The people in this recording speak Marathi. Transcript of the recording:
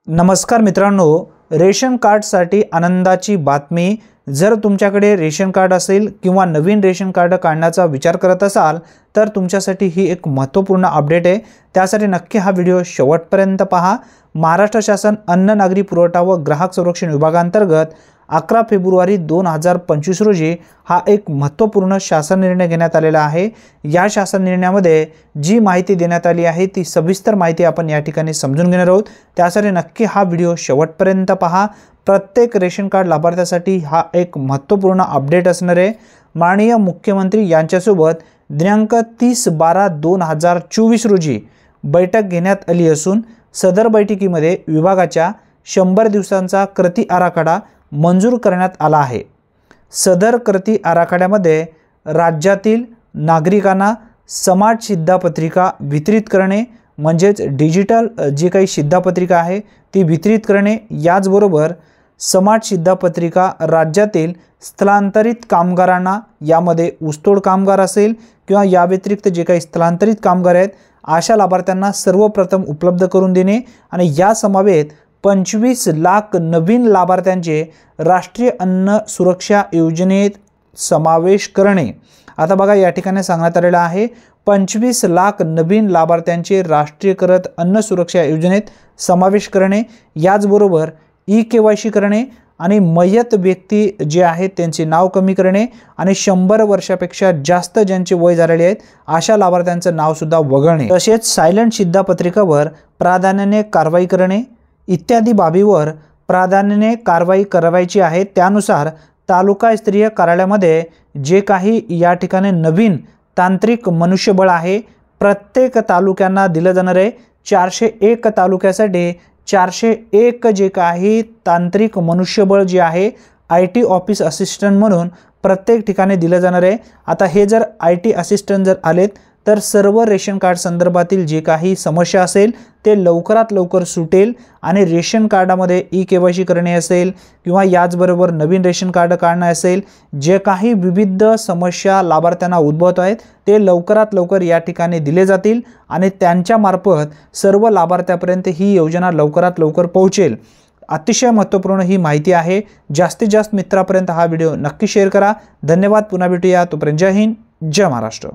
नमस्कार मित्रांनो, रेशन कार्डसाठी आनंदाची बातमी। जर तुमच्याकडे रेशन कार्ड असेल किंवा नवीन रेशन कार्ड काढण्याचा विचार करत असाल तर तुमच्यासाठी ही एक महत्त्वपूर्ण अपडेट आहे। त्यासाठी नक्की हा व्हिडिओ शेवटपर्यंत पहा। महाराष्ट्र शासन अन्न नागरी पुरवठा व ग्राहक संरक्षण विभागांतर्गत 11 फेब्रुवारी 2025 रोजी हा एक महत्त्वपूर्ण शासन निर्णय घेण्यात आलेला आहे। या शासन निर्णयामध्ये जी माहिती देण्यात आली आहे ती सविस्तर माहिती आपण या ठिकाणी समजून घेणार आहोत। त्यासाठी नक्की हा व्हिडिओ शेवटपर्यंत पहा। प्रत्येक रेशन कार्ड लाभार्थ्यासाठी हा एक महत्त्वपूर्ण अपडेट असणार आहे। माननीय मुख्यमंत्री यांच्यासोबत दिनांक 30/12/2024 रोजी बैठक घेण्यात आली असून सदर बैठकीमध्ये विभागाच्या 100 दिवसांचा कृती आराखडा मंजूर करण्यात आला आहे। सदर कृती आराखड्यामध्ये राज्यातील नागरिकांना समाज शिधापत्रिका वितरित करणे म्हणजेच डिजिटल जी काही शिधापत्रिका आहे ती वितरित करणे, याचबरोबर समाज शिधापत्रिका राज्यातील स्थलांतरित कामगारांना, यामध्ये ऊसतोड कामगार असेल किंवा या व्यतिरिक्त जे काही स्थलांतरित कामगार आहेत अशा लाभार्थ्यांना सर्वप्रथम उपलब्ध करून देणे आणि या समवेत 25 लाख नवीन लाभार्थ्यांचे राष्ट्रीय अन्न सुरक्षा योजनेत समावेश करणे। आता बघा या ठिकाणी सांगण्यात आलेलं आहे 25 लाख नवीन लाभार्थ्यांचे राष्ट्रीयकृत अन्न सुरक्षा योजनेत समावेश करणे, याचबरोबर ई-केवायसी करणे आणि मयत व्यक्ती जे आहेत त्यांचे नाव कमी करणे आणि 100 वर्षापेक्षा जास्त ज्यांचे वय झालेले आहेत अशा लाभार्थ्यांचं नाव सुद्धा वगळणे, तसेच सायलेंट शिधापत्रिकावर प्राधान्याने कारवाई करणे इत्यादी बाबीवर प्राधान्याने कारवाई करायची आहे। त्यानुसार तालुकास्तरीय कार्यालयामध्ये जे काही या ठिकाणी नवीन तांत्रिक मनुष्यबळ आहे प्रत्येक तालुक्यांना दिलं जाणार आहे। 401 तालुक्यासाठी 401 जे काही तांत्रिक मनुष्यबळ जे आहे IT ऑफिस असिस्टंट म्हणून प्रत्येक ठिकाणी दिलं जाणार आहे। आता हे जर IT असिस्टंट जर आलेत तर सर्व रेशन कार्ड संदर्भातील जे काही समस्या असेल ते लवकरात लवकर सुटेल आणि रेशन कार्डामध्ये ई-केवायसी करणे असेल किंवा याचबरोबर नवीन रेशन कार्ड काढणे असेल, जे काही विविध समस्या लाभार्थ्यांना उद्भवत आहेत ते लवकरात लवकर या ठिकाणी दिले जातील आणि त्यांच्या मार्फत सर्व लाभार्थ्यापर्यंत ही योजना लवकरात लवकर पोहोचेल। अतिशय महत्त्वपूर्ण ही माहिती आहे। जास्तीत जास्त मित्रांपर्यंत हा व्हिडिओ नक्की शेअर करा। धन्यवाद। पुन्हा भेटूया, तोपर्यंत जय हिंद, जय महाराष्ट्र।